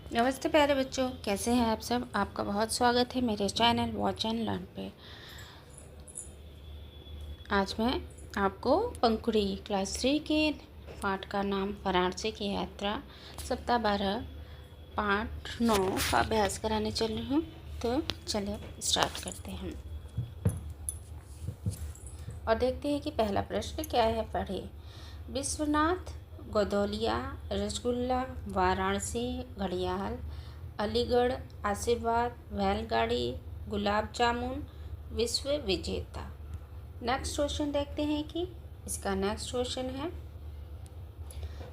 नमस्ते प्यारे बच्चों, कैसे हैं आप सब। आपका बहुत स्वागत है मेरे चैनल वॉच एंड लर्न पे। आज मैं आपको पंखुड़ी क्लास 3 के पाठ का नाम वाराणसी की यात्रा सप्ताह 12 पाठ 9 का अभ्यास कराने चल रही हूँ। तो चलिए स्टार्ट करते हैं और देखते हैं कि पहला प्रश्न क्या है। पढ़े। विश्वनाथ, गोदौलिया, रसगुल्ला, वाराणसी, घड़ियाल, अलीगढ़, आशीर्वाद, बैलगाड़ी, गुलाब जामुन, विश्व विजेता। नेक्स्ट क्वेश्चन देखते हैं कि इसका नेक्स्ट क्वेश्चन है,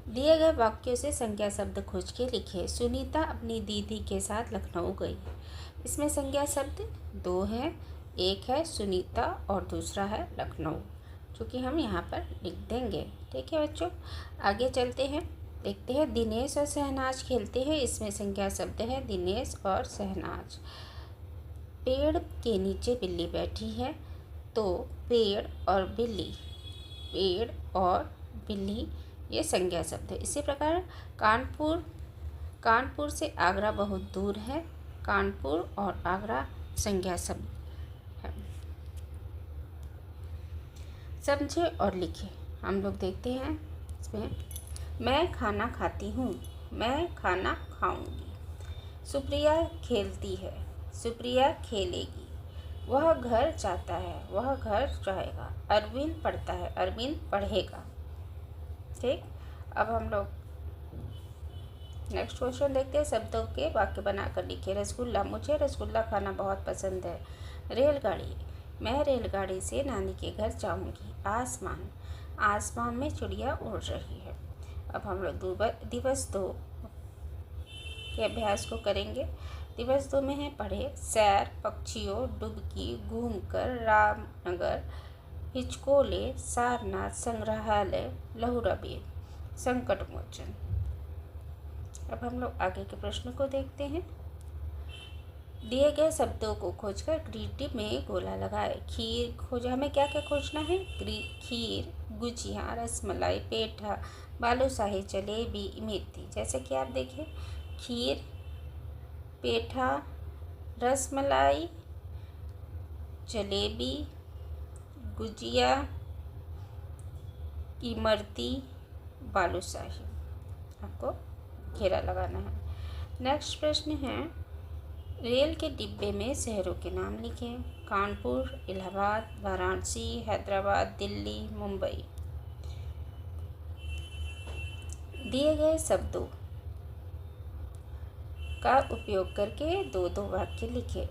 दिए गए वाक्यों से संज्ञा शब्द खोज के लिखे। सुनीता अपनी दीदी के साथ लखनऊ गई। इसमें संज्ञा शब्द दो है, एक है सुनीता और दूसरा है लखनऊ, जो कि हम यहाँ पर लिख देंगे। ठीक है बच्चों, आगे चलते हैं। देखते हैं दिनेश और शहनाज खेलते हैं। इसमें संज्ञा शब्द है दिनेश और शहनाज। पेड़ के नीचे बिल्ली बैठी है, तो पेड़ और बिल्ली ये संज्ञा शब्द है। इसी प्रकार कानपुर से आगरा बहुत दूर है। कानपुर और आगरा संज्ञा शब्द है। समझे और लिखे। हम लोग देखते हैं इसमें, मैं खाना खाती हूँ, मैं खाना खाऊंगी। सुप्रिया खेलती है, सुप्रिया खेलेगी। वह घर जाता है, वह घर जाएगा। अरविंद पढ़ता है, अरविंद पढ़ेगा। ठीक, अब हम लोग नेक्स्ट क्वेश्चन देखते हैं। शब्दों के वाक्य बनाकर लिखे। रसगुल्ला, मुझे रसगुल्ला खाना बहुत पसंद है। रेलगाड़ी, मैं रेलगाड़ी से नानी के घर जाऊंगी। आसमान में चिड़िया उड़ रही है। अब हम लोग दिवस 2 के अभ्यास को करेंगे। दिवस 2 में है पढ़े। सैर, पक्षियों, डुबकी, घूमकर, रामनगर, हिचकोले, सारनाथ, संग्रहालय, लहुरा बीर, संकट मोचन। अब हम लोग आगे के प्रश्न को देखते हैं। दिए गए शब्दों को खोजकर ग्रीटी में गोला लगाए। खीर खोजा, हमें क्या क्या खोजना है। खीर, गुजिया, रसमलाई, पेठा, बालूशाही, जलेबी, इमरती। जैसे कि आप देखिए, खीर, पेठा, रसमलाई, जलेबी, गुजिया, इमरती, बालूशाही। आपको घेरा लगाना है। नेक्स्ट प्रश्न है, रेल के डिब्बे में शहरों के नाम लिखें। कानपुर, इलाहाबाद, वाराणसी, हैदराबाद, दिल्ली, मुंबई। दिए गए शब्दों का उपयोग करके 2-2 वाक्य लिखे।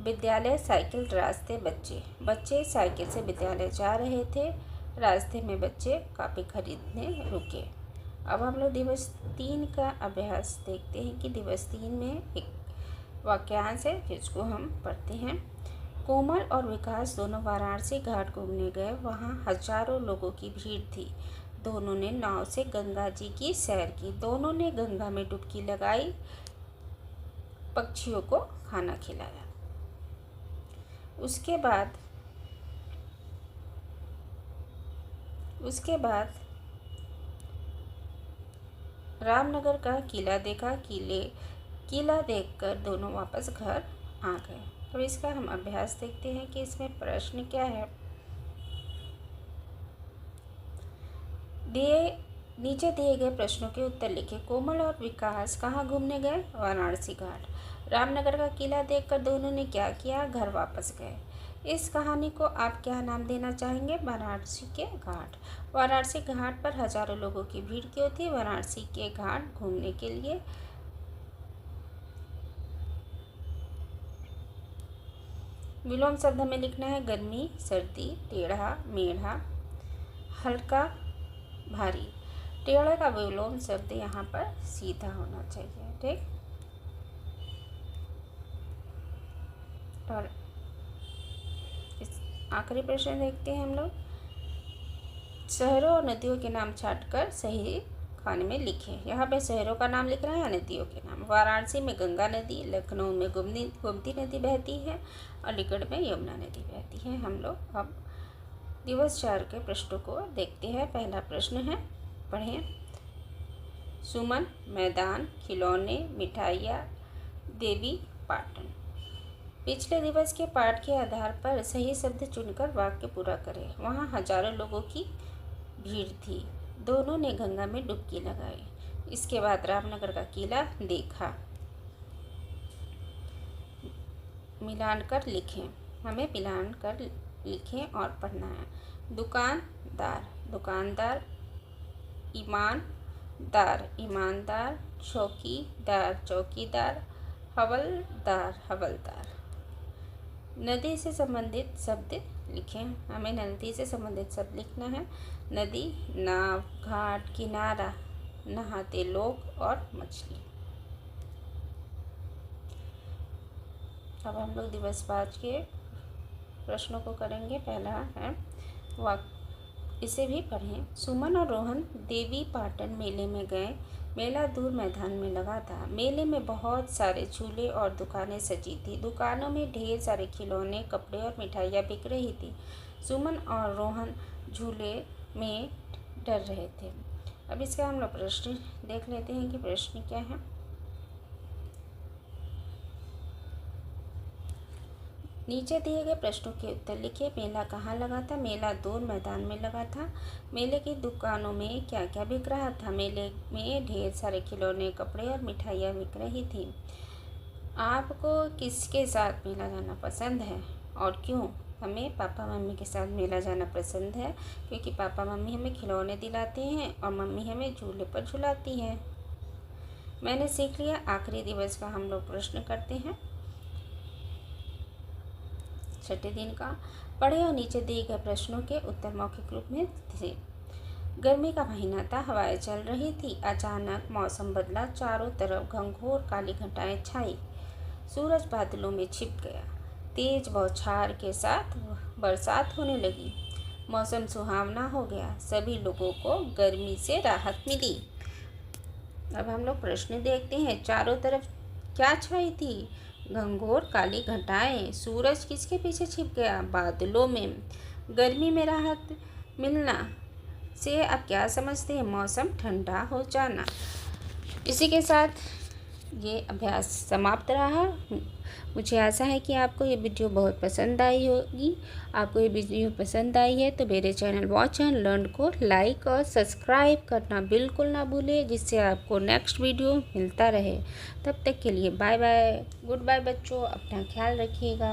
विद्यालय, साइकिल, रास्ते, बच्चे साइकिल से विद्यालय जा रहे थे। रास्ते में बच्चे कॉपी खरीदने रुके। अब हम लोग दिवस 3 का अभ्यास देखते हैं कि दिवस 3 में एक वाक्यांश है जिसको हम पढ़ते हैं। कोमल और विकास दोनों वाराणसी घाट घूमने गए। वहाँ हजारों लोगों की भीड़ थी। दोनों ने नाव से गंगा जी की सैर की। दोनों ने गंगा में डुबकी लगाई, पक्षियों को खाना खिलाया। उसके बाद रामनगर का किला देखा। किला देखकर दोनों वापस घर आ गए। अब इसका हम अभ्यास देखते हैं कि इसमें प्रश्न क्या है। नीचे दिए गए प्रश्नों के उत्तर लिखे। कोमल और विकास कहाँ घूमने गए? वाराणसी घाट। रामनगर का किला देखकर दोनों ने क्या किया? घर वापस गए। इस कहानी को आप क्या नाम देना चाहेंगे? वाराणसी के घाट। वाराणसी घाट पर हजारों लोगों की भीड़ क्यों थी? वाराणसी के घाट घूमने के लिए। विलोम शब्द हमें लिखना है। गर्मी, सर्दी, टेढ़ा, मेढ़ा, हल्का, भारी। टेढ़े का विलोम शब्द यहाँ पर सीधा होना चाहिए। ठीक, और इस आखिरी प्रश्न देखते हैं हम लोग। शहरों और नदियों के नाम छांटकर सही खाने में लिखें। यहाँ पे शहरों का नाम लिखना है या नदियों के नाम। वाराणसी में गंगा नदी, लखनऊ में गोमती नदी बहती है, अलीगढ़ में यमुना नदी बहती है। हम लोग अब दिवस 4 के प्रश्नों को देखते हैं। पहला प्रश्न है, पढ़ें। सुमन, मैदान, खिलौने, मिठाइयाँ, देवी पाटन। पिछले दिवस के पाठ के आधार पर सही शब्द चुनकर वाक्य पूरा करें। वहाँ हजारों लोगों की भीड़ थी। दोनों ने गंगा में डुबकी लगाई। इसके बाद रामनगर का किला देखा। मिलान कर लिखें। हमें मिलान कर लिखें और पढ़ना है। दुकानदार, दुकानदार। ईमानदार, ईमानदार। चौकीदार, चौकीदार। हवलदार, हवलदार। नदी से संबंधित शब्द लिखें। हमें नदी से संबंधित शब्द लिखना है। नदी, नाव, घाट, किनारा, नहाते लोग और मछली। अब हम लोग दिवस 5 के प्रश्नों को करेंगे। पहला है इसे भी पढ़ें। सुमन और रोहन देवी पाटन मेले में गए। मेला दूर मैदान में लगा था। मेले में बहुत सारे झूले और दुकानें सजी थी। दुकानों में ढेर सारे खिलौने, कपड़े और मिठाइयाँ बिक रही थी। सुमन और रोहन झूले में डर रहे थे। अब इसका हम लोग प्रश्न देख लेते हैं कि प्रश्न क्या है। नीचे दिए गए प्रश्नों के उत्तर लिखिए। मेला कहाँ लगा था? मेला दूर मैदान में लगा था। मेले की दुकानों में क्या क्या बिक रहा था? मेले में ढेर सारे खिलौने, कपड़े और मिठाइयाँ बिक रही थी। आपको किसके साथ मेला जाना पसंद है और क्यों? हमें पापा मम्मी के साथ मेला जाना पसंद है क्योंकि पापा मम्मी हमें खिलौने दिलाते हैं और मम्मी हमें झूले पर झुलाती हैं। मैंने सीख लिया। आखिरी दिवस का हम लोग प्रश्न करते हैं। छठे दिन का पढ़े और नीचे दिए गए प्रश्नों के उत्तर मौखिक रूप में थे। गर्मी का महीना था। हवाएं चल रही थी। अचानक मौसम बदला। चारों तरफ घंघोर काली घटाएं छाई। सूरज बादलों में छिप गया। तेज बौछार के साथ बरसात होने लगी। मौसम सुहावना हो गया। सभी लोगों को गर्मी से राहत मिली। अब हम लोग प्रश्न देखते हैं। चारों तरफ क्या छाई थी? घंघोर काली घटाएं। सूरज किसके पीछे छिप गया? बादलों में। गर्मी में राहत मिलना से आप क्या समझते हैं? मौसम ठंडा हो जाना। इसी के साथ ये अभ्यास समाप्त रहा। मुझे आशा है कि आपको ये वीडियो बहुत पसंद आई होगी। आपको ये वीडियो पसंद आई है तो मेरे चैनल वॉच एंड लर्न को लाइक और सब्सक्राइब करना बिल्कुल ना भूलें, जिससे आपको नेक्स्ट वीडियो मिलता रहे। तब तक के लिए बाय बाय, गुड बाय बच्चों, अपना ख्याल रखिएगा।